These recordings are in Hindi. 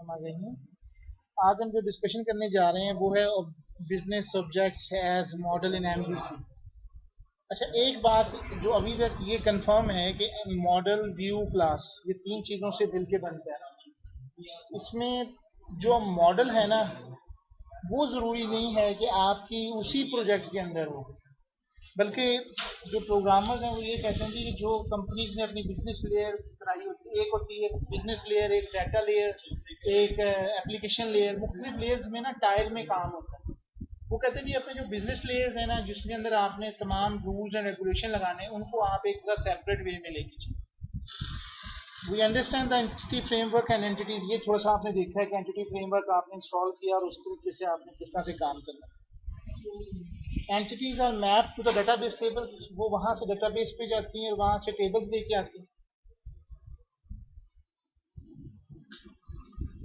बिस्मिल्लाहिर्रहमानिर्रहीम। आज हम जो डिस्कशन करने जा रहे हैं वो है बिजनेस सब्जेक्ट्स एज मॉडल इन एमबीसी। अच्छा, एक बात जो अभी तक ये कंफर्म है कि मॉडल, व्यू, क्लास ये तीन चीज़ों से मिलके बनता है। इसमें जो मॉडल है ना, वो ज़रूरी नहीं है कि आपकी उसी प्रोजेक्ट के अंदर हो, बल्कि जो प्रोग्रामर्स हैं वो ये कहते हैं कि जो कंपनीज ने अपनी बिजनेस लेयर बनाई होती है, एक होती है बिजनेस लेयर, एक डाटा लेयर, एक एप्लीकेशन लेयर। मुख्तलिफ लेयर्स में ना टायर में काम होता है। वो कहते हैं कि अपने जो बिजनेस लेयर्स है ना, जिसके अंदर आपने तमाम रूल्स एंड रेगुलेशन लगाने हैं, उनको आप एक तरह सेपरेट वे में लेके चलें। We understand the entity framework and entities. ये थोड़ा सा आपने देखा है कि एंटिटी फ्रेमवर्क आपने इंस्टॉल किया और उस तरीके से आपने किस तरह से काम करना है। Entities are map to the database tables. वो वहां से डेटाबेस पे जाती हैं और वहां से टेबल्स लेके आती हैं।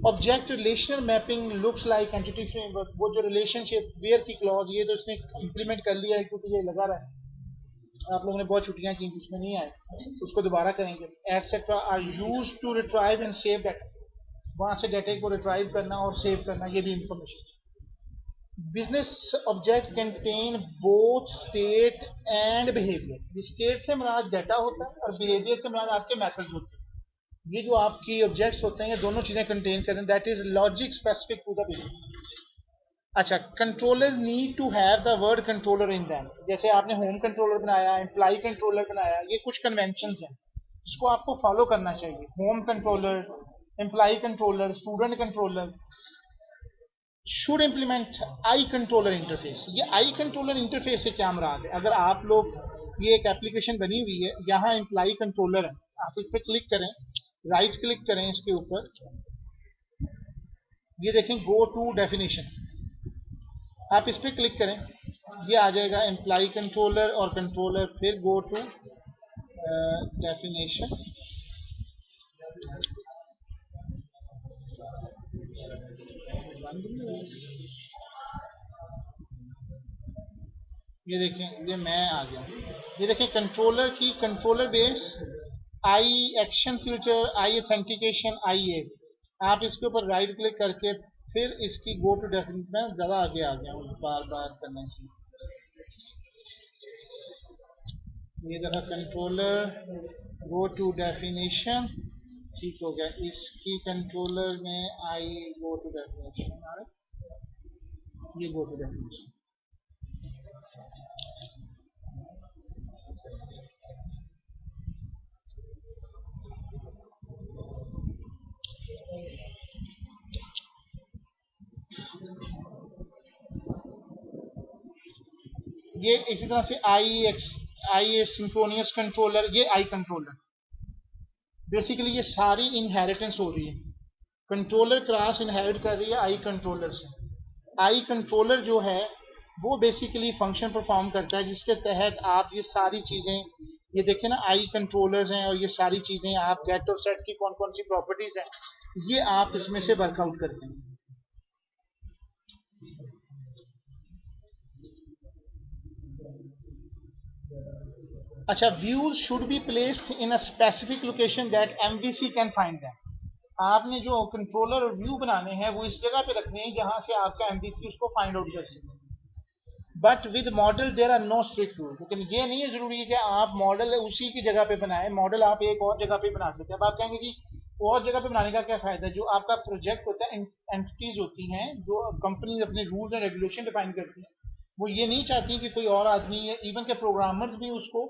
Object relational mapping looks like entity framework. वो जो रिलेशनशिप वेयर की क्लॉज, ये तो इसने इंप्लीमेंट कर लिया है क्योंकि ये लगा रहा है। आप लोगों ने बहुत छुट्टियां की जिसमें नहीं आए, उसको दोबारा करेंगे। Etcetera are use to retrieve and save data. वहां से डाटा को रिट्राइव करना और सेव करना, ये भी information. Business object contain both state and behaviour. State से मुराद डाटा होता है और बिहेवियर से मुराद आपके मेथड्स होते हैं। ये जो आपकी ऑब्जेक्ट्स होते हैं ये दोनों चीजें कंटेन करते हैं। That is logic specific to the business. अच्छा, controller need to have the word controller in them. जैसे आपने होम कंट्रोलर बनाया, एम्प्लॉय कंट्रोलर बनाया, ये कुछ कन्वेंशन हैं जिसको आपको फॉलो करना चाहिए। Home controller, employ controller, student controller should implement I controller interface. ये आई कंट्रोलर इंटरफेस से क्या मुराद है? अगर आप लोग, ये एक एप्लीकेशन बनी हुई है, यहाँ एम्प्लॉय कंट्रोलर है, आप इस पर क्लिक करें, राइट क्लिक करें इसके ऊपर, ये देखें गो टू डेफिनेशन, आप इस पर क्लिक करें, ये आ जाएगा एम्प्लॉय कंट्रोलर और कंट्रोलर, फिर गो टू डेफिनेशन। ये देखें, ये मैं आ गया। ये देखें कंट्रोलर की कंट्रोलर बेस, आई एक्शन फिल्टर, आई ऑथेंटिकेशन, आई ए। आप इसके ऊपर राइट क्लिक करके फिर इसकी गो टू डेफिनेशन में ज़्यादा आगे आ गया हूँ बार बार करने से। ये दफ़ा कंट्रोलर गो टू डेफिनेशन ठीक हो गया। इसकी कंट्रोलर में आई गो टू डेफिनेशन, ये गो टू डेफिनेशन। ये इसी तरह से आई सिंक्रोनियस कंट्रोलर, ये आई कंट्रोलर। बेसिकली ये सारी इनहेरिटेंस हो रही है। कंट्रोलर क्लास इनहेरिट कर रही है आई कंट्रोलर से। आई कंट्रोलर जो है वो बेसिकली फंक्शन परफॉर्म करता है जिसके तहत आप ये सारी चीज़ें, ये देखें ना, आई कंट्रोलर्स हैं और ये सारी चीज़ें आप गेट और सेट की कौन कौन सी प्रॉपर्टीज़ हैं, ये आप इसमें से वर्कआउट करते हैं। अच्छा, views should be placed in a specific location that MVC can find them. आपने जो कंट्रोलर और व्यू बनाने हैं वो इस जगह पे रखने हैं जहां से आपका एमवीसी उसको फाइंड आउट कर सके। But with model there are no strict rule. लेकिन ये नहीं है जरूरी है कि आप मॉडल उसी की जगह पे बनाए। मॉडल आप एक और जगह पे बना सकते हैं। अब आप कहेंगे कि और जगह पे बनाने का क्या फायदा है? जो आपका प्रोजेक्ट होता है, एंटिटीज होती हैं जो कंपनी अपने रूल्स एंड रेगुलेशन डिफाइन करती हैं, वो ये नहीं चाहती कि कोई और आदमी या इवन के प्रोग्रामर्स भी उसको,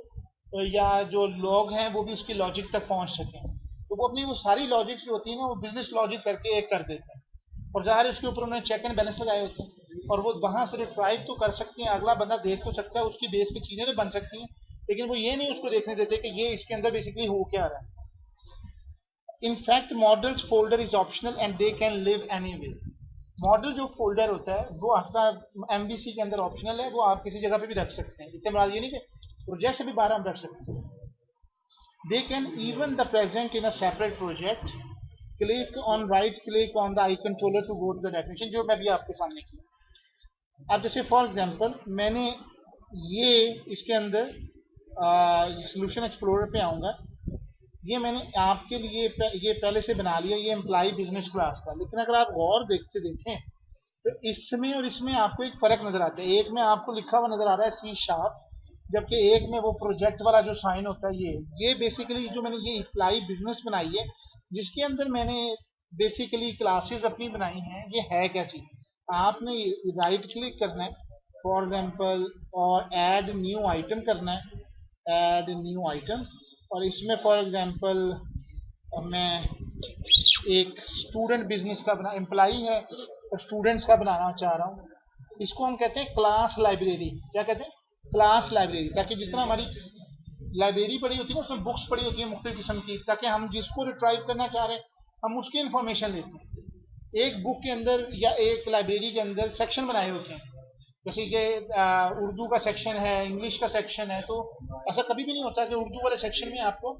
या जो लोग हैं वो भी उसकी लॉजिक तक पहुंच सकें। तो वो अपनी वो सारी लॉजिक जो होती है ना, वो बिजनेस लॉजिक करके एक कर देते हैं और ज़ाहिर उसके ऊपर उन्होंने चेक एंड बैलेंस लगाए होते हैं और वो वहां से रिट्राइव तो कर सकते हैं। अगला बंदा देख तो सकता है, उसकी बेस पे चीज़ें तो बन सकती हैं, लेकिन वो ये नहीं उसको देखने देते कि ये इसके अंदर बेसिकली हो क्या रहा है। In fact models folder is optional and they can live anywhere. Model जो फोल्डर होता है वो आपका एमबीसी के अंदर ऑप्शनल है, वो आप किसी जगह पे भी रख सकते हैं। इससे मुराद ये नहीं कि प्रोजेक्ट से भी बाहर हम रख सकते हैं। They can even the present in a separate project. Click on right click on the I controller to go to the definition, जो मैं भी आपके सामने किया। अब जैसे फॉर एग्जांपल मैंने ये इसके अंदर सोल्यूशन एक्सप्लोरर पे आऊँगा, ये मैंने आपके लिए ये पहले से बना लिया, ये एम्प्लॉय बिजनेस क्लास का। लेकिन अगर आप गौर से देखें तो इसमें और इसमें आपको एक फ़र्क नज़र आता है। एक में आपको लिखा हुआ नज़र आ रहा है सी शार्प, जबकि एक में वो प्रोजेक्ट वाला जो साइन होता है ये बेसिकली जो मैंने ये एम्प्लॉय बिजनेस बनाई है, जिसके अंदर मैंने बेसिकली क्लासेस अपनी बनाई हैं। ये है क्या चीज़, आपने राइट क्लिक करना है फॉर एग्जांपल और ऐड न्यू आइटम करना है, ऐड न्यू आइटम। और इसमें फॉर एग्जांपल मैं एक स्टूडेंट बिजनेस का बना एम्प्लॉई है तो स्टूडेंट्स का बनाना चाह रहा हूँ। इसको हम कहते हैं क्लास लाइब्रेरी। क्या कहते हैं? Class library. ताकि जिस तरह हमारी लाइब्रेरी पड़ी होती है ना, उसमें बुक्स पड़ी होती है मुख्तलिफ किस्म की, ताकि हम जिसको रिट्राइव करना चाह रहे हैं हम उसकी इंफॉर्मेशन लेते हैं। एक बुक के अंदर या एक लाइब्रेरी के अंदर सेक्शन बनाए होते हैं, जैसे कि उर्दू का सेक्शन है, इंग्लिश का सेक्शन है। तो ऐसा कभी भी नहीं होता कि उर्दू वाले सेक्शन में आपको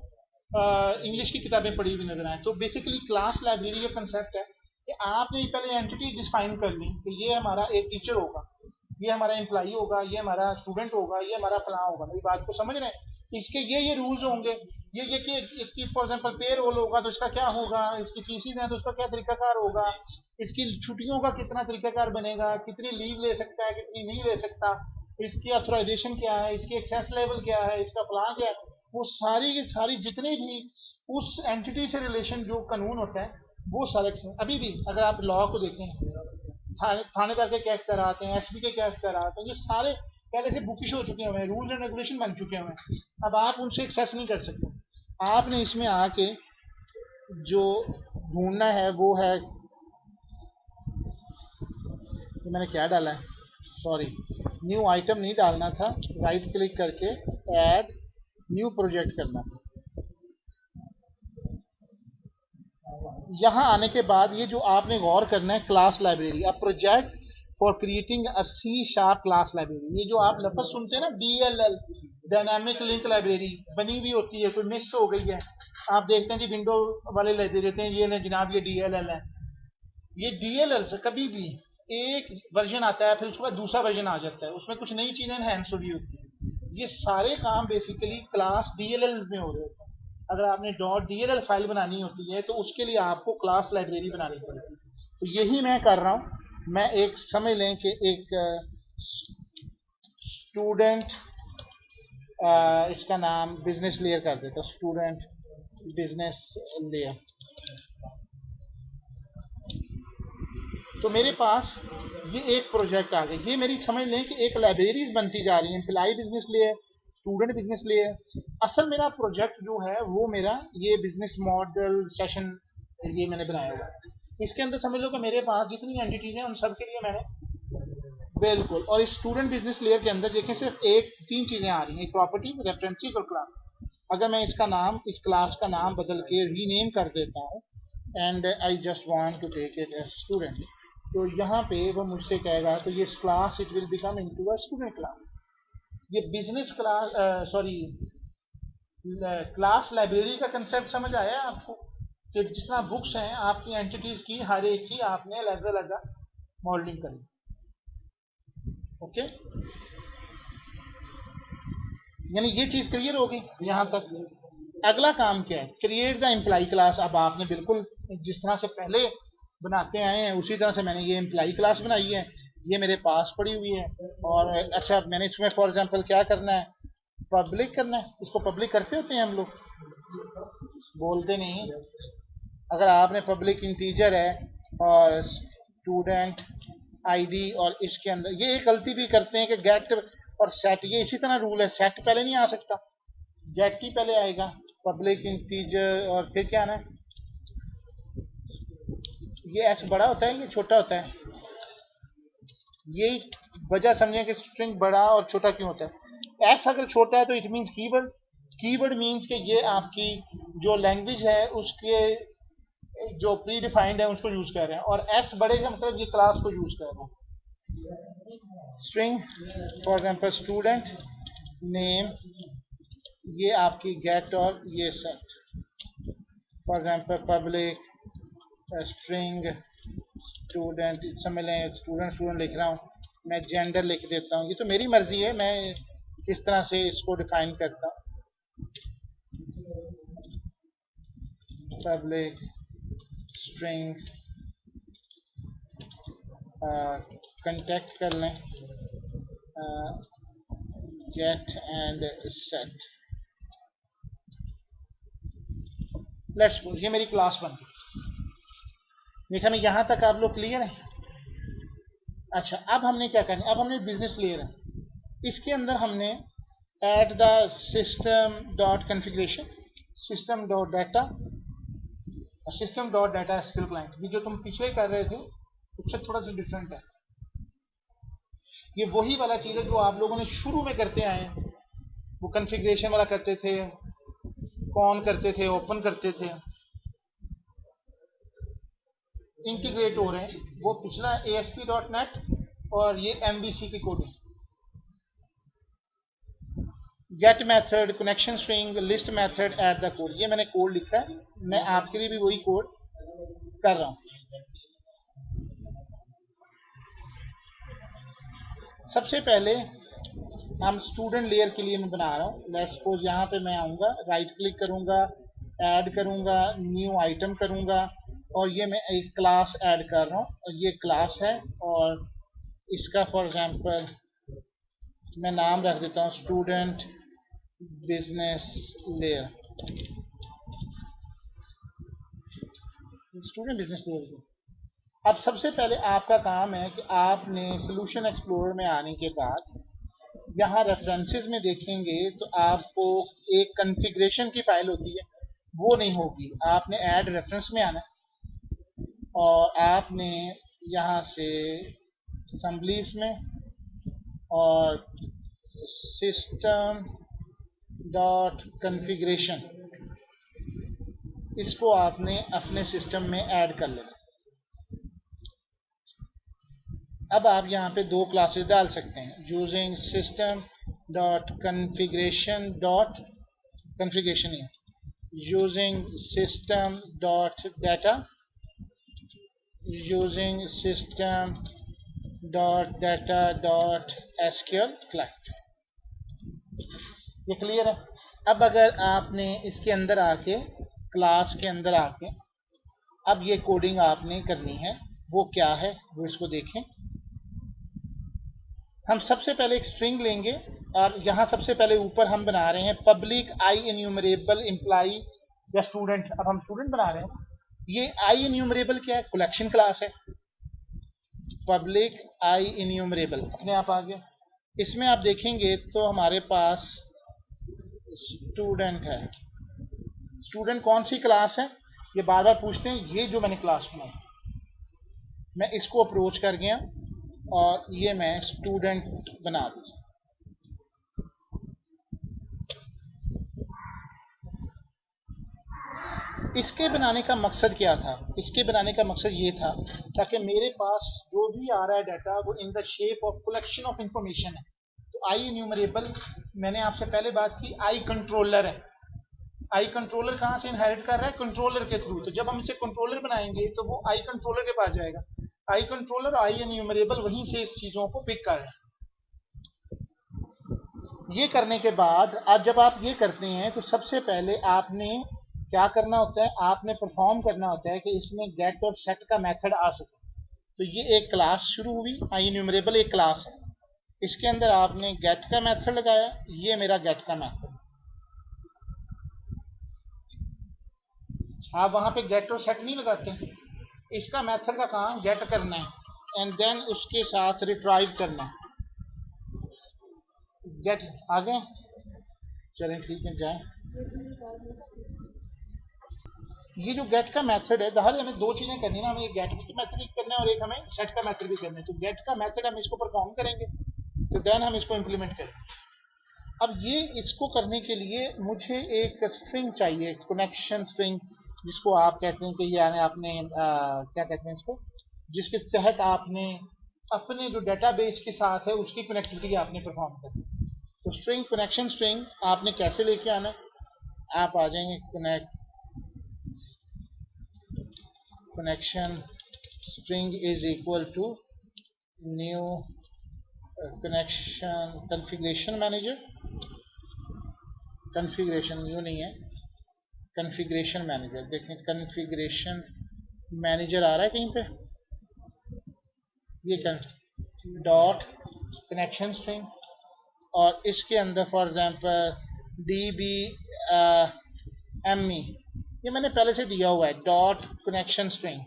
इंग्लिश की किताबें पढ़ी हुई नजर आए। तो बेसिकली क्लास लाइब्रेरी का कंसेप्ट है कि आपने पहले एंटिटी डिफाइन कर ली कि ये हमारा एक टीचर होगा, ये हमारा एम्प्लॉई होगा, ये हमारा स्टूडेंट होगा, ये हमारा फलां होगा। मेरी बात को समझ रहे हैं? इसके ये रूल्स होंगे। ये कि इसकी फॉर एग्जांपल पे रोल होगा तो इसका क्या होगा, इसकी फीसिस है तो उसका क्या तरीकाकार होगा, इसकी छुट्टियों का कितना तरीकाकार बनेगा, कितनी लीव ले सकता है, कितनी नहीं ले सकता, इसकी ऑथराइजेशन क्या है, इसकी एक्सेस लेवल क्या है, इसका फलां क्या है। वो सारी की सारी जितने भी उस एंटिटी से रिलेशन जो कानून होता है वो सारे। अभी भी अगर आप लॉ को देखें, थानेदार के क्या इख्तियारात हैं, एसपी के क्या इख्तियारात हैं, ये सारे पहले से बुकिश हो चुके हुए हैं, रूल्स एंड रेगुलेशन बन चुके हुए हैं। अब आप उनसे एक्सेस नहीं कर सकते। आपने इसमें आके जो ढूंढना है वो है, ये मैंने क्या डाला है, सॉरी, न्यू आइटम नहीं डालना था, राइट क्लिक करके ऐड न्यू प्रोजेक्ट करना था। यहाँ आने के बाद ये जो आपने गौर करना है class library, a project for creating a C sharp class library. ये जो आप लफ्ज सुनते हैं ना, DLL, डायनामिक लिंक लाइब्रेरी बनी हुई होती है, कोई मिस हो गई है, आप देखते हैं जी विंडो वाले ले दे देते हैं ये जनाब ये DLL है। ये DLL से कभी भी एक वर्जन आता है फिर उसके बाद दूसरा वर्जन आ जाता है, उसमें कुछ नई चीजें एनहांस हुई होती है। ये सारे काम बेसिकली क्लास DLL में हो रहे होते हैं। अगर आपने .dll फाइल बनानी होती है तो उसके लिए आपको क्लास लाइब्रेरी बनानी पड़ेगी। तो यही मैं कर रहा हूँ। मैं एक समझ लें कि एक स्टूडेंट, इसका नाम बिजनेस लेयर कर देता हूँ, स्टूडेंट बिजनेस लेयर। तो मेरे पास ये एक प्रोजेक्ट आ गया। ये मेरी समझ लें कि एक लाइब्रेरीज बनती जा रही है, employ business layer, student business layer. असल मेरा प्रोजेक्ट जो है वो मेरा ये बिजनेस मॉडल सेशन ये मैंने बनाया हुआ है। इसके अंदर समझ लो कि मेरे पास जितनी एंटिटीज हैं उन सब के लिए मैंने, बिल्कुल। और इस स्टूडेंट बिजनेस लेयर के अंदर देखें सिर्फ एक तीन चीजें आ रही हैं, प्रॉपर्टी, रेफरेंसेस और क्लास। अगर मैं इसका नाम, इस क्लास का नाम बदल के रीनेम कर देता हूँ and I just want to take it as student, तो यहाँ पे वो मुझसे कहेगा तो ये class it will become into a student class. ये business class, sorry, class library का कंसेप्ट समझ आया आपको कि जिस तरह बुक्स हैं आपकी एंटिटीज की हर एक की आपने अलग अलग मॉडलिंग करी। ओके, यानी ये चीज क्लियर होगी यहाँ तक। अगला काम क्या है, क्रिएट द एम्प्लॉय क्लास। अब आपने बिल्कुल जिस तरह से पहले बनाते आए हैं उसी तरह से मैंने ये एम्प्लॉय क्लास बनाई है, ये मेरे पास पड़ी हुई है। और अच्छा, मैंने इसमें फॉर एग्जांपल क्या करना है, पब्लिक करना है। इसको पब्लिक करते होते हैं हम लोग, बोलते नहीं। अगर आपने पब्लिक इंटीजर है और स्टूडेंट आईडी, और इसके अंदर ये एक गलती भी करते हैं कि गेट और सेट, ये इसी तरह रूल है, सेट पहले नहीं आ सकता, गेट की पहले आएगा। पब्लिक इंटीजर और फिर क्या आना है, ये एस बड़ा होता है, ये छोटा होता है। यही वजह समझें कि स्ट्रिंग बड़ा और छोटा क्यों होता है। एस अगर छोटा है तो it means keyword, keyword means कि ये आपकी जो लैंग्वेज है उसके जो प्री डिफाइंड है उसको यूज कर रहे हैं, और एस बड़े का मतलब ये क्लास को यूज कर रहे हैं। String for example student name, ये आपकी गेट और ये set. For example public string student, समझ लें स्टूडेंट स्टूडेंट लिख रहा हूँ, मैं जेंडर लिख देता हूँ। ये तो मेरी मर्जी है मैं किस तरह से इसको डिफाइन करता हूँ। पब्लिक स्ट्रिंग कांटेक्ट कर लें get and set. Let's suppose ये मेरी क्लास बन गई। देखा मैं यहाँ तक आप लोग क्लियर है। अच्छा अब हमने क्या करना है, अब हमने बिजनेस लेयर है, इसके अंदर हमने add the system dot configuration system dot data system dot data SQL client. ये जो तुम पिछले कर रहे थे उससे थोड़ा सा डिफरेंट है। ये वही वाला चीज है जो आप लोगों ने शुरू में करते आए हैं। वो कन्फिग्रेशन वाला करते थे, कौन करते थे, ओपन करते थे, इंटीग्रेट हो रहे हैं। वो पिछला ASP.NET और ये MVC की coding. Get method, connection string, list method, add the code, ये मैंने कोड लिखा है। मैं आपके लिए भी वही कोड कर रहा हूं। सबसे पहले हम स्टूडेंट लेयर के लिए मैं बना रहा हूं। लेट्स सपोज यहां पे मैं आऊंगा, राइट क्लिक करूंगा, ऐड करूंगा, न्यू आइटम करूंगा और ये मैं एक क्लास ऐड कर रहा हूं और ये क्लास है और इसका फॉर एग्जांपल मैं नाम रख देता हूं student business layer. Student business layer. अब सबसे पहले आपका काम है कि आपने सोल्यूशन एक्सप्लोरर में आने के बाद यहाँ रेफरेंसेस में देखेंगे तो आपको एक कॉन्फ़िगरेशन की फाइल होती है, वो नहीं होगी। आपने ऐड रेफरेंस में आना है और आपने यहाँ से असम्बलीज में और सिस्टम डॉट कॉन्फ़िगरेशन इसको आपने अपने सिस्टम में ऐड कर लेना। अब आप यहाँ पे दो क्लासेस डाल सकते हैं, using system dot configuration dot configuration है, using system dot data, using system dot data dot SQL client. ये क्लियर है। अब अगर आपने इसके अंदर आके क्लास के अंदर आके अब ये कोडिंग आपने करनी है, वो क्या है वो इसको देखें। हम सबसे पहले एक स्ट्रिंग लेंगे और यहाँ सबसे पहले ऊपर हम बना रहे हैं पब्लिक आई इन्यूमरेबल एम्प्लॉई या स्टूडेंट। अब हम स्टूडेंट बना रहे हैं। ये आई इन्यूमरेबल क्या है, कलेक्शन क्लास है। पब्लिक आई इन्यूमरेबल अपने आप आ गया। इसमें आप देखेंगे तो हमारे पास स्टूडेंट है। स्टूडेंट कौन सी क्लास है ये बार बार पूछते हैं। ये जो मैंने क्लास बनाई मैं इसको अप्रोच कर गया और ये मैं स्टूडेंट बना दिया। इसके बनाने का मकसद क्या था, इसके बनाने का मकसद ये था ताकि मेरे पास जो भी आ रहा है डाटा वो in the shape of collection of information है। तो आई इन्यूमरेबल मैंने आपसे पहले बात की, आई कंट्रोलर है। आई कंट्रोलर कहाँ से इनहेरिट कर रहा है, कंट्रोलर के थ्रू। तो जब हम इसे कंट्रोलर बनाएंगे तो वो आई कंट्रोलर के पास जाएगा। आई कंट्रोलर, आई इन्यूमरेबल वहीं से इस चीजों को पिक कर रहे हैं। ये करने के बाद आज जब आप ये करते हैं तो सबसे पहले आपने क्या करना होता है, आपने परफॉर्म करना होता है कि इसमें गेट और सेट का मेथड आ सके। तो ये एक क्लास शुरू हुई, आई इन्यूमरेबल एक क्लास है, इसके अंदर आपने गेट का मेथड लगाया। ये मेरा गेट का मेथड। आप वहां पे गेट और सेट नहीं लगाते, इसका मेथड का काम गेट करना है एंड देन उसके साथ रिट्राइव करना है। गेट आ गए, चलें ठीक है जाएं। ये जो गेट का मेथड है, दहर हमें दो चीजें करनी है ना, हमें एक गेट का मेथड भी करना है और एक हमें सेट का मेथड भी करना है। तो गेट का मेथड हम इसको परफॉर्म करेंगे तो देन हम इसको इंप्लीमेंट करेंगे। अब ये इसको करने के लिए मुझे एक स्ट्रिंग चाहिए, कनेक्शन स्ट्रिंग जिसको आप कहते हैं कि यानी आपने क्या कहते हैं इसको, जिसके तहत आपने अपने जो डेटाबेस के साथ है उसकी कनेक्टिविटी आपने परफॉर्म करनी। तो स्ट्रिंग कनेक्शन स्ट्रिंग आपने कैसे लेके आना है, आप आ जाएंगे connection string is equal to new connection configuration manager. Configuration new नहीं है, कॉन्फ़िगरेशन मैनेजर, देखें कॉन्फ़िगरेशन मैनेजर आ रहा है कहीं पे, ये डॉट कनेक्शन स्ट्रिंग, और इसके अंदर फॉर एग्जांपल DBME, ये मैंने पहले से दिया हुआ है, डॉट कनेक्शन स्ट्रिंग,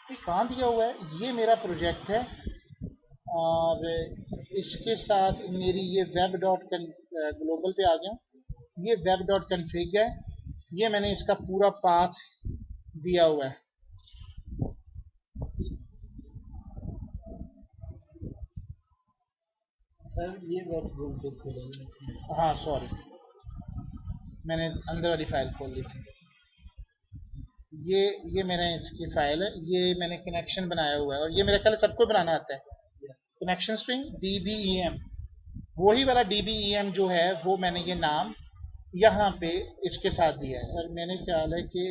ये कहाँ दिया हुआ है, ये मेरा प्रोजेक्ट है, और इसके साथ मेरी ये वेब डॉट ग्लोबल पे आ गया, ये वेब डॉट कन्फिग है, ये मैंने इसका पूरा पाथ दिया हुआ है। सर ये वेब कॉन्फ़िग खोलेंगे। हाँ सॉरी, मैंने अंदर वाली फाइल खोल ली थी। ये मेरा इसकी फाइल है, ये मैंने कनेक्शन बनाया हुआ है, और ये मेरे ख्याल सबको बनाना आता है। कनेक्शन स्ट्रिंग DBEM, वही वाला DBEM जो है वो मैंने ये नाम यहाँ पे इसके साथ दिया है, और मैंने ख्याल है कि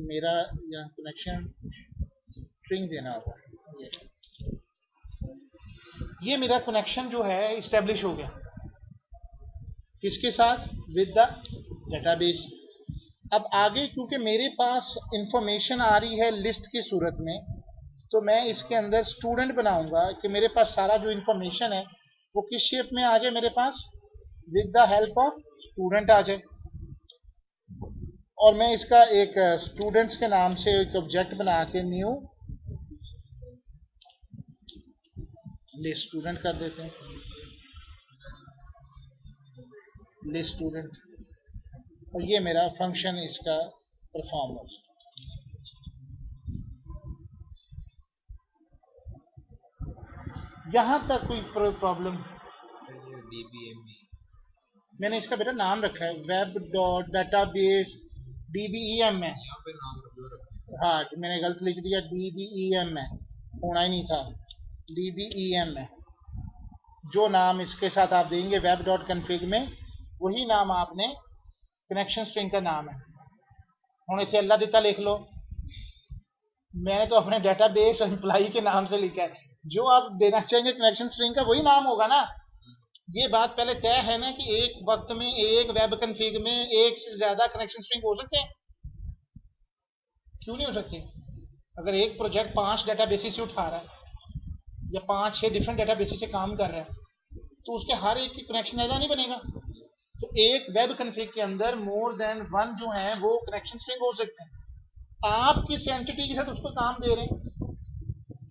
मेरा यहाँ कनेक्शन स्ट्रिंग देना होगा। ये मेरा कनेक्शन जो है इस्टेब्लिश हो गया, किसके साथ, विद द डेटाबेस। अब आगे क्योंकि मेरे पास इंफॉर्मेशन आ रही है लिस्ट की सूरत में, तो मैं इसके अंदर स्टूडेंट बनाऊंगा कि मेरे पास सारा जो इंफॉर्मेशन है वो किस शेप में आ जाए मेरे पास, with the help of student आ जाए। और मैं इसका एक स्टूडेंट्स के नाम से एक ऑब्जेक्ट बना के न्यू लिस्ट स्टूडेंट कर देते हैं, लिस्ट स्टूडेंट, और ये मेरा फंक्शन इसका परफॉर्म हो। यहाँ तक कोई प्रॉब्लम? मैंने इसका बेटा नाम रखा है वेब डॉट डेटाबेस DBEM है। हाँ मैंने गलत लिख दिया, DBEM है, होना ही नहीं था, DBEM है। जो नाम इसके साथ आप देंगे वेब डॉट कन्फिग में, वही नाम आपने कनेक्शन स्ट्रिंग का नाम है। हूँ इतने अल्लाह दिता लिख लो, मैंने तो अपने डेटाबेस एम्प्लॉई के नाम से लिखा है, जो आप देना चाहेंगे कनेक्शन स्ट्रिंग का वही नाम होगा ना। ये बात पहले तय है ना कि एक वक्त में एक वेब कन्फिग में एक से ज्यादा कनेक्शन स्ट्रिंग हो सकते हैं, क्यों नहीं हो सकते? अगर एक प्रोजेक्ट 5 डेटाबेसिस से उठा रहा है या 5-6 डिफरेंट डेटाबेसिस से काम कर रहा है, तो उसके हर एक की कनेक्शन ऐसा नहीं बनेगा। तो एक वेब कन्फिग के अंदर मोर देन वन जो है वो कनेक्शन स्ट्रिंग हो सकते हैं। आप किस एंटिटी के साथ उसको काम दे रहे हैं,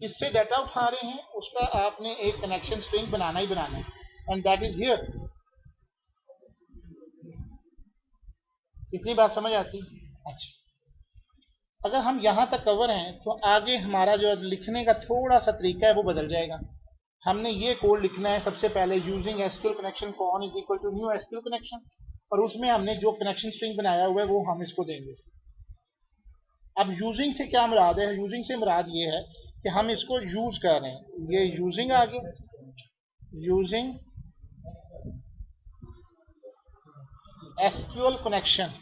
किससे डाटा उठा रहे हैं, उसका आपने एक कनेक्शन स्ट्रिंग बनाना ही बनाना है, एंड दैट इज हियर। इतनी बात समझ आती? अच्छा, अगर हम यहाँ तक कवर हैं तो आगे हमारा जो लिखने का थोड़ा सा तरीका है वो बदल जाएगा। हमने ये कोड लिखना है सबसे पहले, using SQL connection con is equal to new SQL connection, और उसमें हमने जो कनेक्शन स्ट्रिंग बनाया हुआ है वो हम इसको देंगे। अब यूजिंग से क्या मुराद है? यूजिंग से मुराद ये है कि हम इसको यूज कर रहे हैं, ये यूजिंग आ गया, यूजिंग एसक्यूएल कनेक्शन,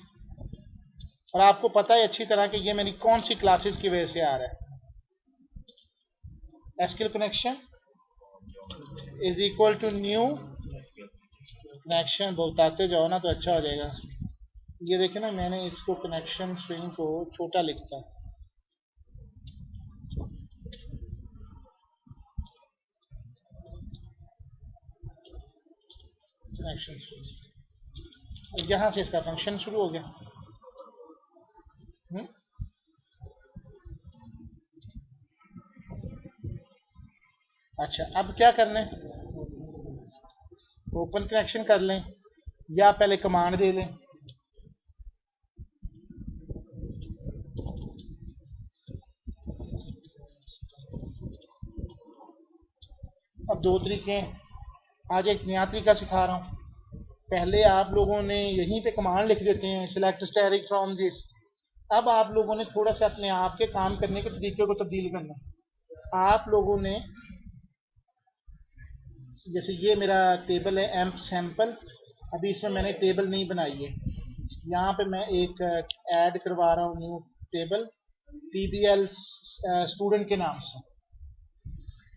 और आपको पता है अच्छी तरह कि ये मेरी कौन सी क्लासेस की वजह से आ रहा है। SQL connection is equal to new connection, बताते जाओ ना तो अच्छा हो जाएगा। ये देखें ना, मैंने इसको कनेक्शन स्ट्रिंग को छोटा लिखता, कनेक्शन स्ट्रिंग, यहाँ से इसका फंक्शन शुरू हो गया। अच्छा, अब क्या करना है, ओपन कनेक्शन कर लें या पहले कमांड दे लें? अब दो तरीके हैं, आज एक नया तरीका सिखा रहा हूँ। पहले आप लोगों ने यहीं पे कमांड लिख देते हैं, सिलेक्ट स्टैटिक फ्रॉम दिस। अब आप लोगों ने थोड़ा सा अपने आप के काम करने के तरीके को तब्दील करना है। आप लोगों ने, जैसे ये मेरा टेबल है एम्प सैंपल, अभी इसमें मैंने टेबल नहीं बनाई है, यहाँ पे मैं एक ऐड करवा रहा हूँ न्यू टेबल TBL स्टूडेंट के नाम से।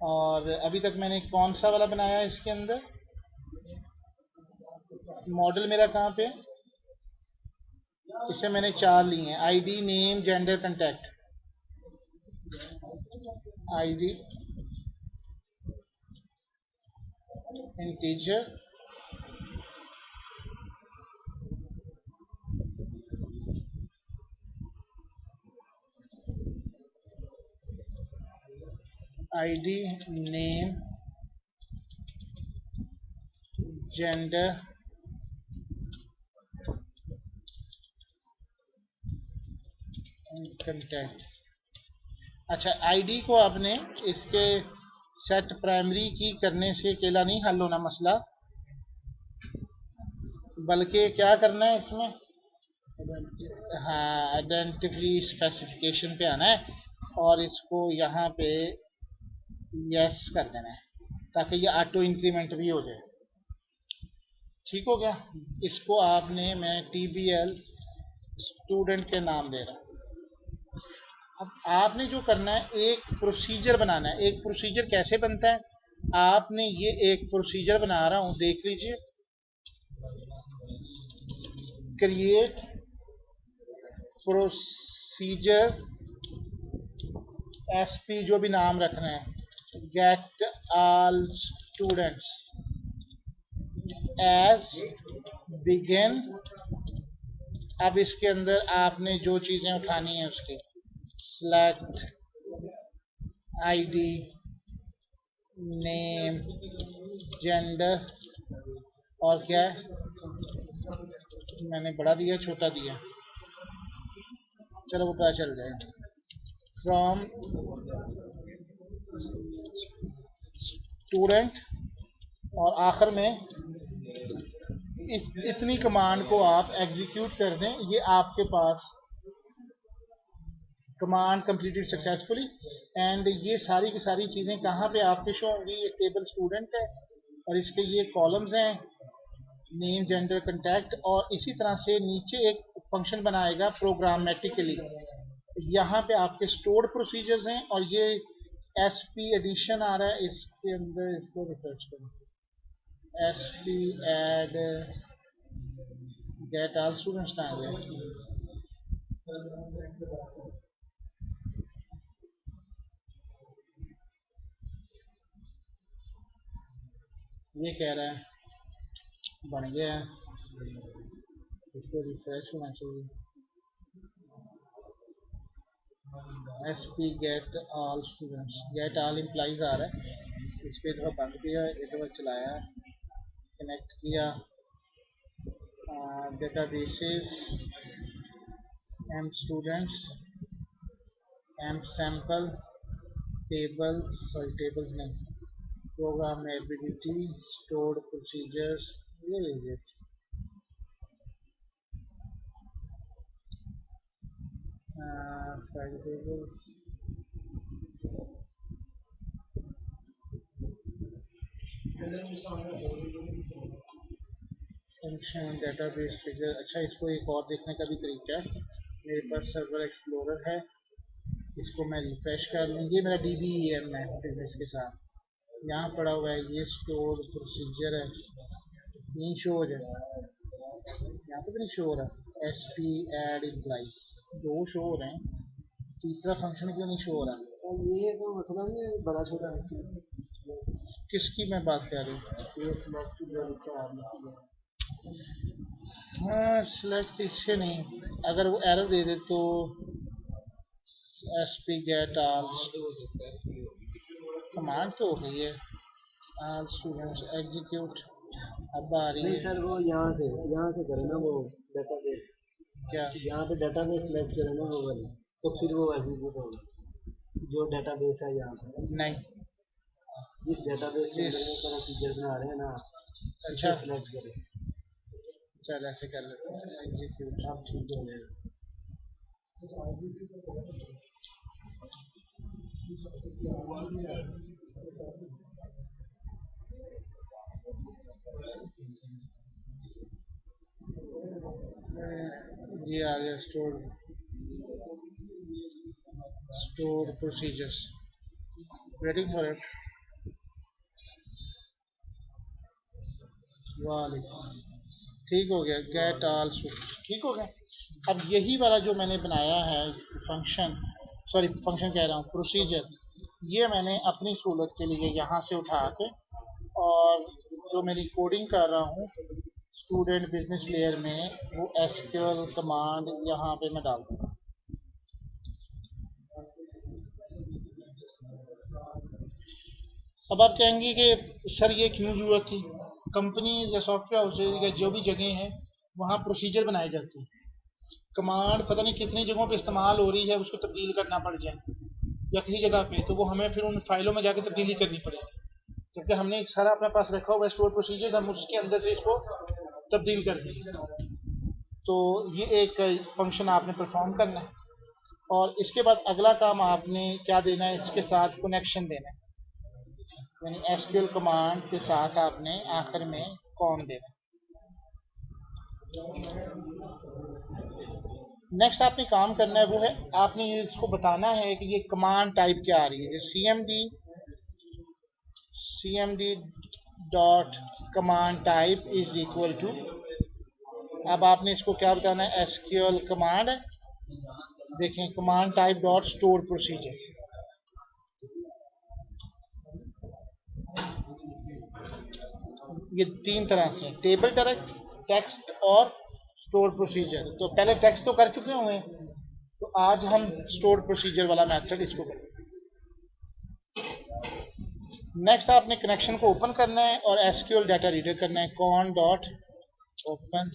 और अभी तक मैंने कौन सा वाला बनाया है इसके अंदर, मॉडल मेरा कहाँ पे है? इससे मैंने 4 लिए हैं, ID, name, gender, contact. ID integer, ID, name, gender, contact. अच्छा, आईडी को आपने इसके सेट प्राइमरी की करने से अकेला नहीं हल होना मसला, बल्कि क्या करना है इसमें, हाँ, आइडेंटिटी स्पेसिफिकेशन पे आना है और इसको यहाँ पे यस कर देना है ताकि ये ऑटो इंक्रीमेंट भी हो जाए। ठीक हो गया। इसको आपने, मैं TBL स्टूडेंट के नाम दे रहा हूँ। अब आपने जो करना है, एक प्रोसीजर बनाना है। एक प्रोसीजर कैसे बनता है, आपने ये एक प्रोसीजर बना रहा हूँ, देख लीजिए। क्रिएट प्रोसीजर SP जो भी नाम रखना है, get all students as begin. अब इसके अंदर आपने जो चीजें उठानी है उसकी, select ID, नेम, जेंडर, और क्या है, मैंने बड़ा दिया छोटा दिया, चलो वो पता चल जाएगा। फ्रॉम स्टूडेंट, और आखिर में इतनी कमांड को आप एग्जीक्यूट कर दें, ये आपके पास कमांड कंप्लीटेड सक्सेसफुली। एंड ये सारी की सारी चीज़ें कहाँ पे आपके शो होंगी, ये टेबल स्टूडेंट है और इसके ये कॉलम्स हैं, नेम, जेंडर, कंटेक्ट, और इसी तरह से नीचे एक फंक्शन बनाएगा प्रोग्रामेटिकली। यहाँ पे आपके स्टोर्ड प्रोसीजर्स हैं और ये SP एडिशन आ रहा है, इसके अंदर इसको रिफ्रेश करें, SP add get all students आ गया। ये कह रहा है बन गया है, इसको रिफ्रेश होना चाहिए। SP get all students, get all employees आ रहा है, इस पर दफ़ा बंद किया, एक दफ़ा चलाया, कनेक्ट किया, databases, M students, M sample, tables, sorry tables नहीं, प्रोग्रामेबिलिटी, स्टोर्ड प्रोसीजर्स, ये लीजिए। File tables, function, database figure. अच्छा, इसको एक और देखने का भी तरीका है, मेरे पास सर्वर एक्सप्लोरर है, इसको मैं रिफ्रेश कर लूँ, ये मेरा DBEM है बिजनेस के साथ, यहाँ पड़ा हुआ है, ये स्टोर प्रोसीजर है, नहीं शो हो जाए, यहाँ पे भी नहीं शो हो रहा। SP एड इम्प्लाइज, दो शो हो रहे हैं, तीसरा फंक्शन क्यों नहीं शो हो रहा? तो ये तो मसला नहीं है, बड़ा छोटा किसकी मैं बात कर रही हूँ? ये सिलेक्ट जो लिखा है आपने, हाँ, सिलेक्ट इससे नहीं, अगर वो एरर दे दे तो SP गेट ऑल, कमांड तो हो गई है, ऑल स्टूडेंट्स एग्जीक्यूट, अब आ रही नहीं है। सर, वो यहाँ से करें ना, वो डेटाबेस, क्या? यहाँ पे डेटाबेस सिलेक्ट करें ना वो वाला, तो फिर वो एग्जीक्यूट होगा, जो डेटाबेस है यहाँ पे। नहीं, जिस डेटाबेस के इस, अंदर में प्रोसीजर बना रहे हैं ना, अच्छा सिलेक्ट करें, चल ऐसे कर लेते हैं, एग्जीक्यूट। आप ठीक हो जाएगा। ये आ गया store procedures, waiting for it. वालेकुम। ठीक हो गया, गेट ऑल स्विच, ठीक हो गया। अब यही वाला जो मैंने बनाया है फंक्शन, सॉरी फंक्शन कह रहा हूँ, प्रोसीजर, ये मैंने अपनी सहूलत के लिए यहाँ से उठा के, और जो मेरी कोडिंग कर रहा हूँ स्टूडेंट बिजनेस लेयर में, वो एसक्यूएल कमांड यहाँ पे मैं डाल दूँगा। अब आप कहेंगे कि सर ये क्यों जरूरत थी? कंपनी या सॉफ्टवेयर हाउसेज या जो भी जगह हैं वहाँ प्रोसीजर बनाए जाते हैं, कमांड पता नहीं कितनी जगहों पे इस्तेमाल हो रही है, उसको तब्दील करना पड़ जाए या किसी जगह पे, तो वो हमें फिर उन फाइलों में जाके तब्दीली करनी पड़ेगी, जबकि हमने एक सारा अपने पास रखा हुआ है स्टोर प्रोसीजर, हम उसके अंदर से इसको तब्दील कर दें। तो ये एक फंक्शन आपने परफॉर्म करना है, और इसके बाद अगला काम आपने क्या देना है, इसके साथ कनेक्शन देना है, यानी एसक्यूएल कमांड के साथ आपने आखिर में कॉम देना है। नेक्स्ट आपने काम करना है वो है, आपने इसको बताना है कि ये कमांड टाइप क्या आ रही है, cmd dot command type is equal to, अब आपने इसको क्या बताना है, एसक्यूएल कमांड है, देखें command type dot store procedure. ये तीन तरह से, टेबल डायरेक्ट, टेक्स्ट और स्टोर प्रोसीजर। तो पहले टेक्स्ट तो कर चुके हुए हैं, तो आज हम स्टोर प्रोसीजर वाला मेथड इसको करें। नेक्स्ट आपने कनेक्शन को ओपन करना है और एसक्यूएल डाटा रीडर करना है, con dot open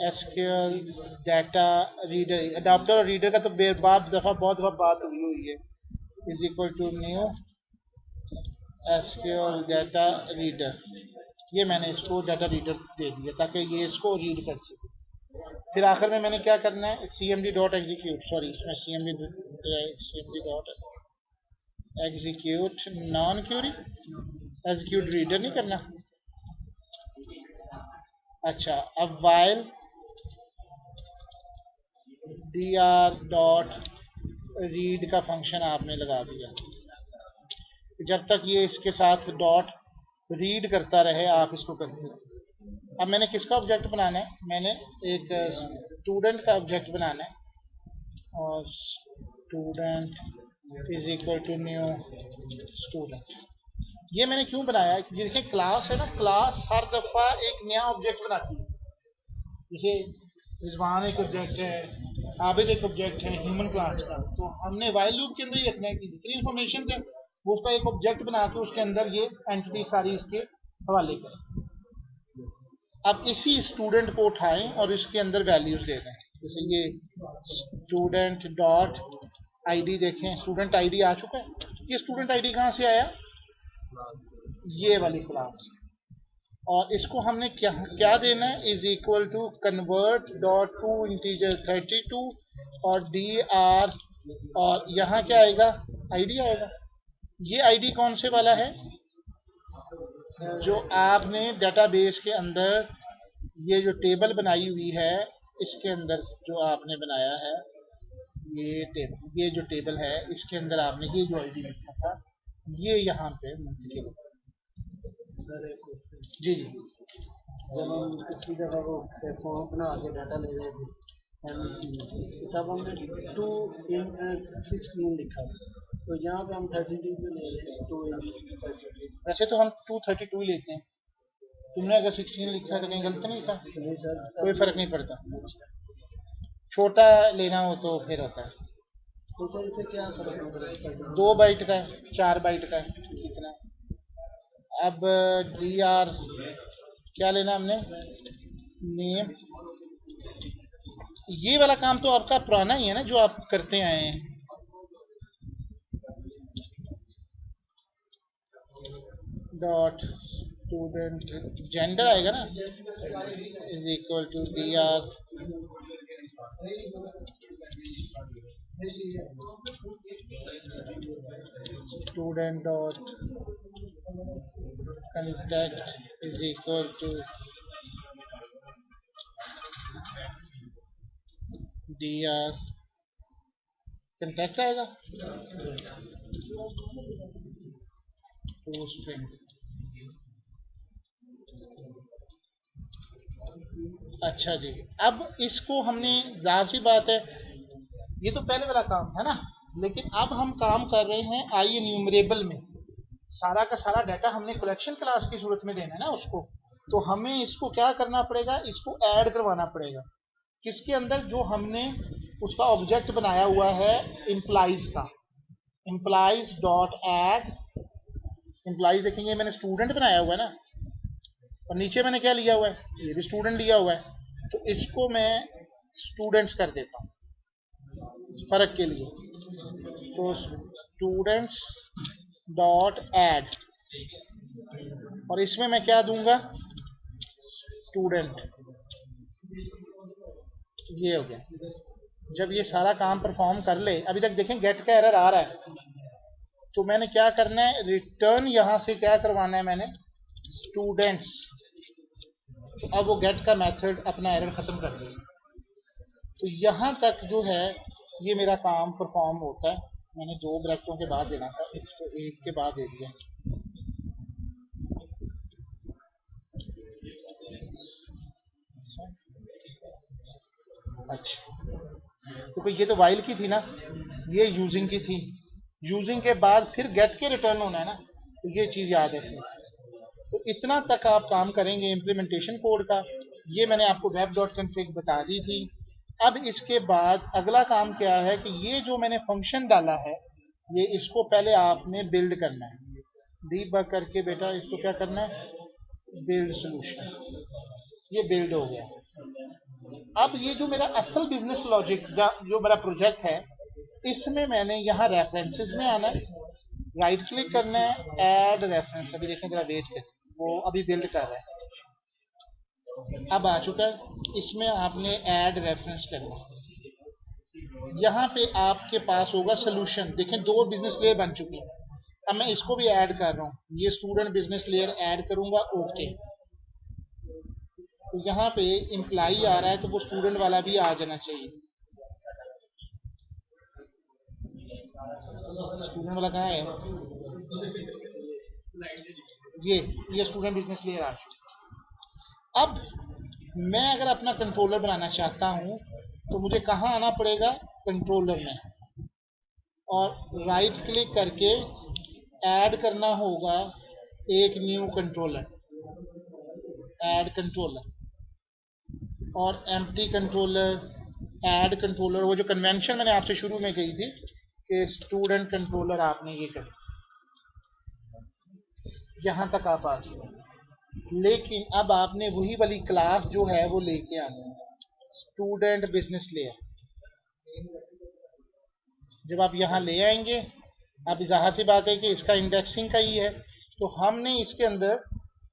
SQL data reader. Adapter और रीडर का तो बहुत दफ़ा बात हुई है, is equal to new SQL data reader. ये मैंने इसको डाटा रीडर दे दिया ताकि ये इसको रीड कर सके। फिर आखिर में मैंने क्या करना है, cmd डॉट एग्जीक्यूट, सॉरी इसमें cmd dot execute non query, execute reader नहीं करना। अच्छा, अब वाइल dr डॉट रीड का फंक्शन आपने लगा दिया, जब तक ये इसके साथ डॉट रीड करता रहे आप इसको करते रहे। अब मैंने किसका ऑब्जेक्ट बनाना है, मैंने एक स्टूडेंट का ऑब्जेक्ट बनाना है, और student is equal to new student. ये मैंने क्यों बनाया कि जैसे क्लास है ना, क्लास हर दफ़ा एक नया ऑब्जेक्ट बनाती है, जैसे रिजवान एक ऑब्जेक्ट है, आबिद एक ऑब्जेक्ट है ह्यूमन क्लास का, तो हमने वाइल लूप के अंदर ही रखना है कि जितनी इन्फॉर्मेशन है वो उसका एक ऑब्जेक्ट बना के उसके अंदर ये एंटिटी सारी इसके हवाले करें। अब इसी स्टूडेंट को उठाएं और इसके अंदर वैल्यूज दे दें, जैसे ये स्टूडेंट डॉट आईडी, देखें स्टूडेंट आईडी आ चुका है। ये स्टूडेंट आईडी कहाँ से आया, ये वाली क्लास, और इसको हमने क्या देना है, is equal to convert dot to integer 32 और dr, और यहाँ क्या आएगा, आईडी आएगा। ये आईडी कौन से वाला है, जो आपने डेटाबेस के अंदर ये जो टेबल बनाई हुई है, इसके अंदर जो आपने बनाया है ये जो टेबल है इसके अंदर आपने ये जो आईडी लिखा था ये यहाँ पे मुंतकिल। जी जी, जब हम पिछली दफ़ा वो फॉर्म बना के डाटा ले रहे थे तब हमने 2 in 16 लिखा, तो यहाँ पे हम 32 पे ले रहे हैं 2 in 32। वैसे तो हम 232 लेते हैं, तुमने अगर 16 लिखा है तो कहीं गलत नहीं लिखा? नहीं सर, कोई फर्क नहीं पड़ता, छोटा लेना हो तो फिर होता है। तो सर इसे क्या फर्क पड़ता है? 2 बाइट का है, 4 बाइट का है, कितना है। अब dr क्या लेना हमने, नेम। ये वाला काम तो आपका पुराना ही है ना जो आप करते आए हैं, डॉट स्टूडेंट जेंडर आएगा ना, is equal to dr student dot contact is equal to dr contact आएगा। To string. अच्छा जी, अब इसको हमने, जाहिर सी बात है, ये तो पहले वाला काम था ना, लेकिन अब हम काम कर रहे हैं आई एन्यूमरेबल में। सारा का सारा डाटा हमने कलेक्शन क्लास की सूरत में देना है ना उसको, तो हमें इसको क्या करना पड़ेगा, इसको ऐड करवाना पड़ेगा। किसके अंदर, जो हमने उसका ऑब्जेक्ट बनाया हुआ है एम्प्लॉइज का, एम्प्लॉइज डॉट ऐड। एम्प्लॉइज देखेंगे मैंने स्टूडेंट बनाया हुआ है ना, और नीचे मैंने क्या लिया हुआ है, ये भी स्टूडेंट लिया हुआ है, तो इसको मैं स्टूडेंट्स कर देता हूँ फर्क के लिए। तो स्टूडेंट्स डॉट ऐड, और इसमें मैं क्या दूंगा, स्टूडेंट। ये हो गया। जब ये सारा काम परफॉर्म कर ले, अभी तक देखें गेट का एरर आ रहा है, तो मैंने क्या करना है, रिटर्न यहां से क्या करवाना है मैंने, स्टूडेंट्स। तो अब वो गेट का मेथड अपना एरर खत्म कर देगा। तो यहां तक जो है ये मेरा काम परफॉर्म होता है। मैंने 2 ब्रैकेटों के बाद देना था, इसको एक के बाद दे दिया। अच्छा, तो भाई ये तो वाइल की थी ना, ये यूजिंग की थी। यूजिंग के बाद फिर गेट के रिटर्न होना है ना, तो ये चीज़ याद रखनी। तो इतना तक आप काम करेंगे इम्प्लीमेंटेशन कोड का। ये मैंने आपको वेब डॉट कॉन्फ़िग बता दी थी। अब इसके बाद अगला काम क्या है कि ये जो मैंने फंक्शन डाला है, ये इसको पहले आपने बिल्ड करना है। डीबग करके बेटा इसको क्या करना है, बिल्ड सॉल्यूशन। ये बिल्ड हो गया। अब ये जो मेरा असल बिजनेस लॉजिक जो मेरा प्रोजेक्ट है, इसमें मैंने यहाँ रेफरेंसेस में आना है, राइट क्लिक करना है, ऐड रेफरेंस। अभी देखें जरा वेट कर, वो अभी बिल्ड कर रहा है। अब आ चुका है, इसमें आपने ऐड रेफरेंस करना है। यहाँ पे आपके पास होगा सोल्यूशन। देखें 2 बिजनेस लेयर बन चुकी हैं। अब मैं इसको भी ऐड कर रहा हूँ, ये स्टूडेंट बिजनेस लेयर ऐड करूंगा, ओके। तो यहाँ पे इम्प्लाई आ रहा है, तो वो स्टूडेंट वाला भी आ जाना चाहिए। स्टूडेंट वाला कहाँ है, ये स्टूडेंट बिजनेस लेयर आ चुका। अब मैं अगर अपना कंट्रोलर बनाना चाहता हूँ, तो मुझे कहाँ आना पड़ेगा, कंट्रोलर में, और राइट क्लिक करके ऐड करना होगा एक न्यू कंट्रोलर, ऐड कंट्रोलर, और एम्प्टी कंट्रोलर, ऐड कंट्रोलर। वो जो कन्वेंशन मैंने आपसे शुरू में कही थी कि स्टूडेंट कंट्रोलर आपने ये कर, यहाँ तक आप आ चुके। लेकिन अब आपने वही वाली क्लास जो है वो लेके आनी है, स्टूडेंट बिजनेस लेयर। जब आप यहाँ ले आएंगे, अब जाहिर सी बात है कि इसका इंडेक्सिंग का ही है, तो हमने इसके अंदर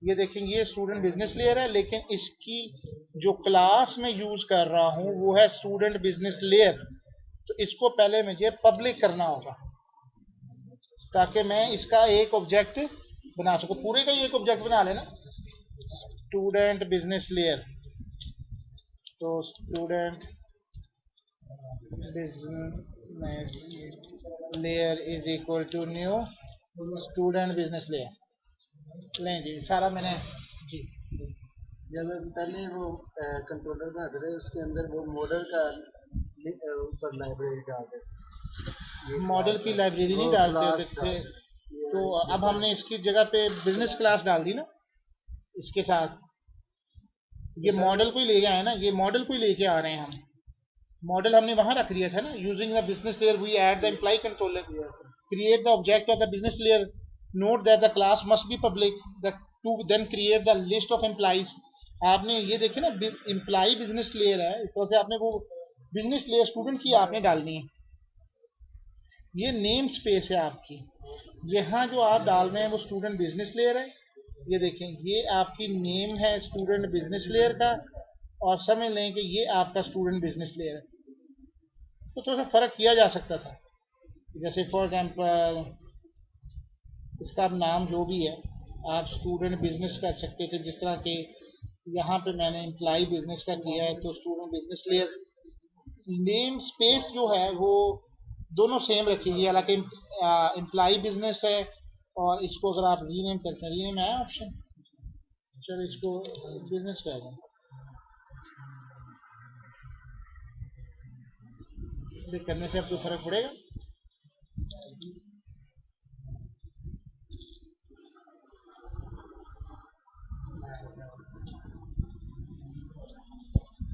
ये देखेंगे, ये स्टूडेंट बिजनेस लेयर है, लेकिन इसकी जो क्लास में यूज कर रहा हूँ वो है स्टूडेंट बिजनेस लेयर। तो इसको पहले मुझे पब्लिक करना होगा, ताकि मैं इसका एक ऑब्जेक्ट बना सकूँ। पूरे का ही एक ऑब्जेक्ट बना लेना, स्टूडेंट बिजनेस लेयर। तो student business layer is equal to new student business layer. लें जी, सारा मैंने जी, जब पहले वो कंट्रोलर बनाते रहे, उसके अंदर वो मॉडल का ऊपर लाइब्रेरी डालते, मॉडल की लाइब्रेरी नहीं डालते होते थे, तो अब हमने इसकी जगह पे बिजनेस क्लास डाल दी ना इसके साथ। ये मॉडल को ही ले गए हैं ना, ये मॉडल को ही लेके आ रहे हैं हम। मॉडल हमने वहां रख दिया था ना, using the business layer we add the employ controller, create the object of the business layer, note that the class must be public, the to then create the list of employees. आपने ये देखे ना, एम्प्लॉय बिजनेस लेयर है, इस तरह से आपने वो बिजनेस लेयर स्टूडेंट की आपने डालनी है। ये नेम स्पेस है आपकी, यहाँ जो आप डाल रहे हैं वो स्टूडेंट बिजनेस लेयर है। ये देखें, ये आपकी नेम है स्टूडेंट बिजनेस लेयर का, और समझ लें कि ये आपका स्टूडेंट बिजनेस लेयर है। तो थोड़ा सा फर्क किया जा सकता था, जैसे फॉर एग्जाम्पल इसका नाम जो भी है आप स्टूडेंट बिजनेस कर सकते थे, जिस तरह के यहाँ पे मैंने एम्प्लॉय बिजनेस का किया है, तो student business layer. Name space जो है वो दोनों सेम रखेगी, हालांकि एम्प्लॉय बिजनेस है और इसको अगर आप रीनेम करते हैं, रीनेम आया ऑप्शन, चलो इसको बिजनेस कर दें। इसे करने से अब कोई फर्क पड़ेगा?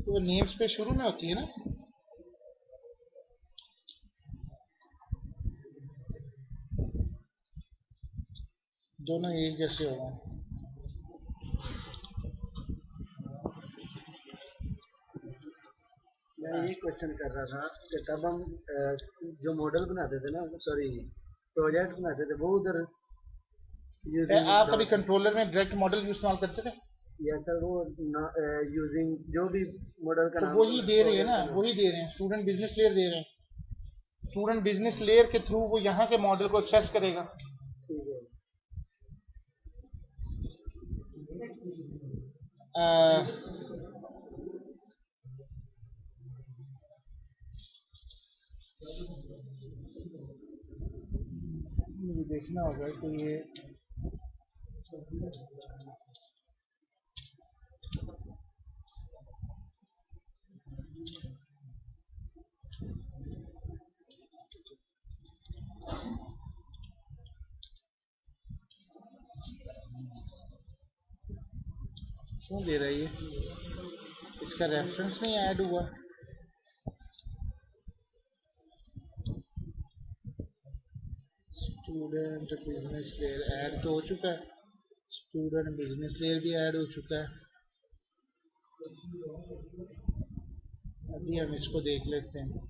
तो नेम्स पे शुरू में होती है ना, दोनों एक जैसे होगा। मैं ये क्वेश्चन कर रहा था कि तब हम जो मॉडल बनाते थे ना, सॉरी प्रोजेक्ट बनाते थे, वो उधर आप यूजिंग कभी कंट्रोलर में डायरेक्ट मॉडल इस्तेमाल करते थे? या सर वो यूजिंग जो भी मॉडल का तो नाम वही दे रहे हैं ना, वही दे रहे हैं, स्टूडेंट बिजनेस लेयर दे रहे हैं। स्टूडेंट बिजनेस लेयर के थ्रू वो यहाँ के मॉडल को एक्सेस करेगा। ठीक है। मुझे देखना होगा कि ये क्यों दे रहा है, ये इसका रेफरेंस नहीं ऐड हुआ। स्टूडेंट बिजनेस लेयर ऐड तो हो चुका है, स्टूडेंट बिजनेस लेयर भी ऐड हो चुका है। अभी हम इसको देख लेते हैं,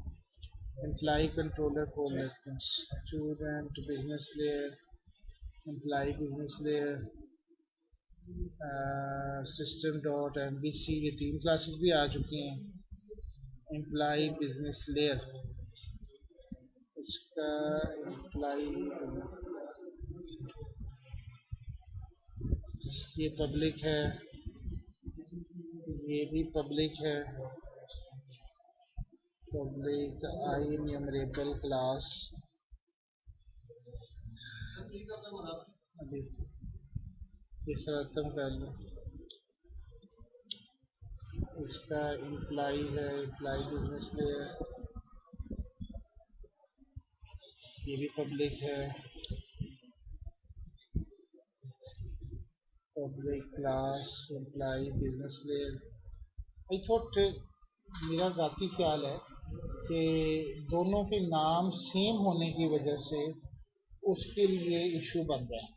एम्प्लाई कंट्रोलर खोल लेते हैं। Student business layer, employee business layer, system dot MVC, ये 3 क्लासेस भी आ चुकी हैं। एम्प्लाई बिजनेस लेयर, इसका एम्प्लाई ये पब्लिक है, ये भी पब्लिक है। पब्लिक आई न्यूमरेबल क्लास, अभी इस खत्म कर लो। इसका एम्प्लाई है, एम्प्लाई बिजनेस लेयर, ये भी पब्लिक है। Public class employee business layer. I thought, मेरा ज़ाती ख्याल है कि दोनों के नाम सेम होने की वजह से उसके लिए इशू बन रहा है,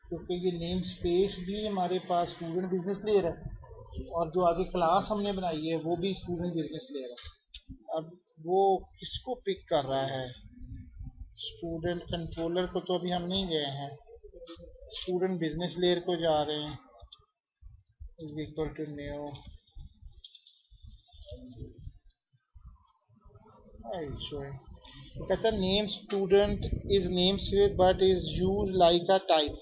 क्योंकि ये नेम स्पेस भी हमारे पास स्टूडेंट बिजनेस लेयर है और जो आगे क्लास हमने बनाई है वो भी स्टूडेंट बिजनेस लेयर है। अब वो किसको पिक कर रहा है? स्टूडेंट कंट्रोलर को तो अभी हम नहीं गए हैं, स्टूडेंट बिजनेस लेयर को जा रहे हैं। इज इक्वल टू न्यू, कहता नेम स्टूडेंट इज नेम से but is use like a type.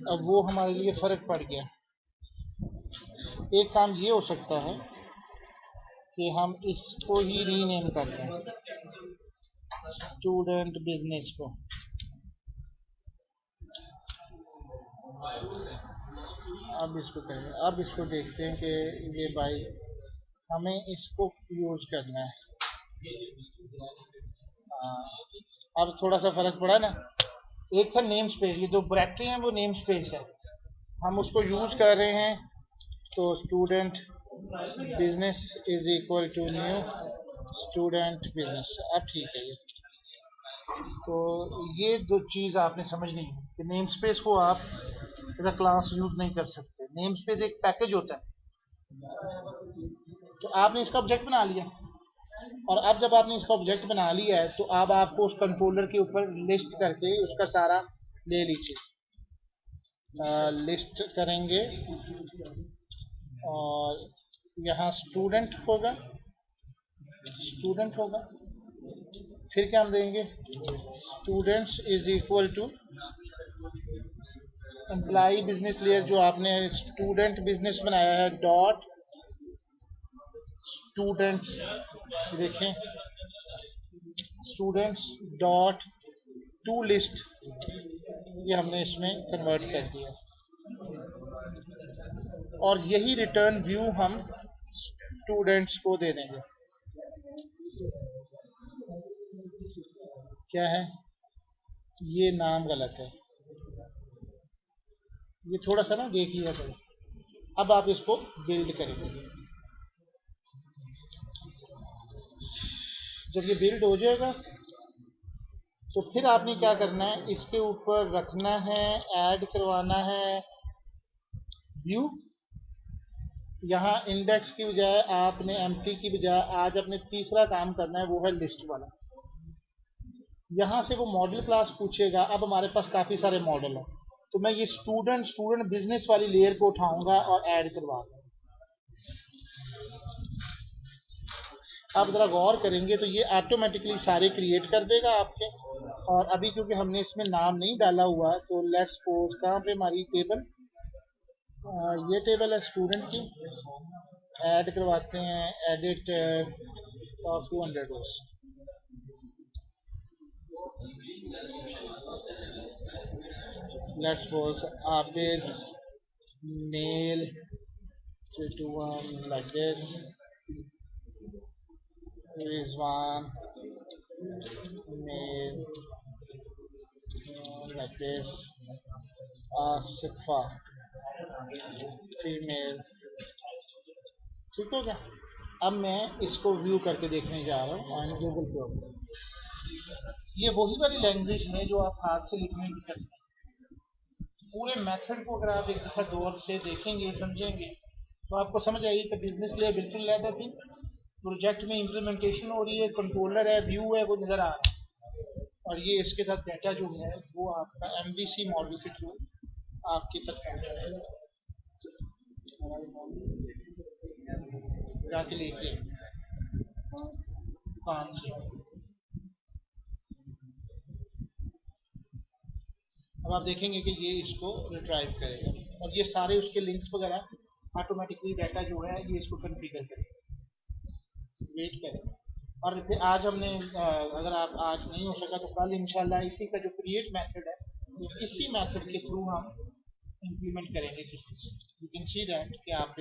अब वो हमारे लिए फर्क पड़ गया। एक काम ये हो सकता है कि हम इसको ही रीनेम कर दें, स्टूडेंट बिजनेस को। अब इसको कहें, अब इसको देखते हैं कि ये भाई हमें इसको यूज करना है। अब थोड़ा सा फर्क पड़ा ना। एक था नेम स्पेस, ये जो ब्रैकेट है वो नेम स्पेस है, हम उसको यूज कर रहे हैं। तो student business is equal to new student business. अब ठीक है ये। तो ये दो चीज़ आपने समझनी है कि नेम स्पेस को आप एज अ क्लास यूज नहीं कर सकते। नेम स्पेस एक पैकेज होता है। तो आपने इसका ऑब्जेक्ट बना लिया, और अब जब आपने इसका ऑब्जेक्ट बना लिया है तो अब आपको उस कंट्रोलर के ऊपर लिस्ट करके उसका सारा ले लीजिए। लिस्ट करेंगे और यहाँ स्टूडेंट होगा, स्टूडेंट होगा, फिर क्या हम देंगे? Students is equal to employee business layer जो आपने स्टूडेंट बिजनेस बनाया है डॉट स्टूडेंट्स। देखें, स्टूडेंट्स डॉट टू लिस्ट, ये हमने इसमें कन्वर्ट कर दिया और यही रिटर्न व्यू हम स्टूडेंट्स को दे देंगे। क्या है, ये नाम गलत है, ये थोड़ा सा ना देख लिया करो। अब आप इसको बिल्ड करेंगे। जब ये बिल्ड हो जाएगा तो फिर आपने क्या करना है, इसके ऊपर रखना है, ऐड करवाना है व्यू। यहाँ इंडेक्स की बजाय आपने एम्प्टी की बजाय आज अपने तीसरा काम करना है, वो है लिस्ट वाला। यहाँ से वो मॉडल क्लास पूछेगा। अब हमारे पास काफ़ी सारे मॉडल हैं, तो मैं ये स्टूडेंट बिजनेस वाली लेयर को उठाऊंगा और ऐड करवाऊंगा। आप ज़रा गौर करेंगे तो ये ऑटोमेटिकली सारे क्रिएट कर देगा आपके। और अभी क्योंकि हमने इसमें नाम नहीं डाला हुआ, तो लेट्स सपोज कहाँ पे हमारी टेबल, ये टेबल है स्टूडेंट की, ऐड करवाते हैं, edit top 200 rows. Let's suppose Abid male 321 like this, Rizwan male like this, Asifa female. ठीक हो गया। अब मैं इसको व्यू करके देखने जा रहा हूँ ऑन गूगल क्रोम। ये वही वाली लैंग्वेज है जो आप हाथ से लिखने की करते हैं। पूरे मेथड को अगर आप एक दफ़ा गौर से देखेंगे, समझेंगे, तो आपको समझ आएगी कि बिजनेस लेयर बिल्कुल अलग थी। प्रोजेक्ट में इम्प्लीमेंटेशन हो रही है, कंट्रोलर है, व्यू है, वो नज़र आ रहा है। और ये इसके साथ डाटा जो है वो आपका MVC मॉडल के थ्रू आपके तक पहुँच जाएगा। जाके लेके दुकान से। अब आप देखेंगे कि ये इसको रिट्राइव करेगा और ये सारे उसके लिंक्स वगैरह ऑटोमेटिकली डाटा जो है ये इसको कॉन्फ़िगर करेगा। वेट करें। और फिर आज हमने अगर आप आज नहीं हो सका तो कल इंशाल्लाह इसी का जो क्रिएट मेथड है, तो इसी मेथड के थ्रू हम इम्प्लीमेंट करेंगे। यू कैन सी दैट कि आप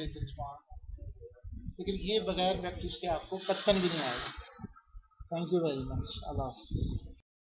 लेकिन ये बगैर प्रैक्टिस के आपको कतन भी नहीं आएगा। Thank you very much. अल्लाह हाफ़िज़।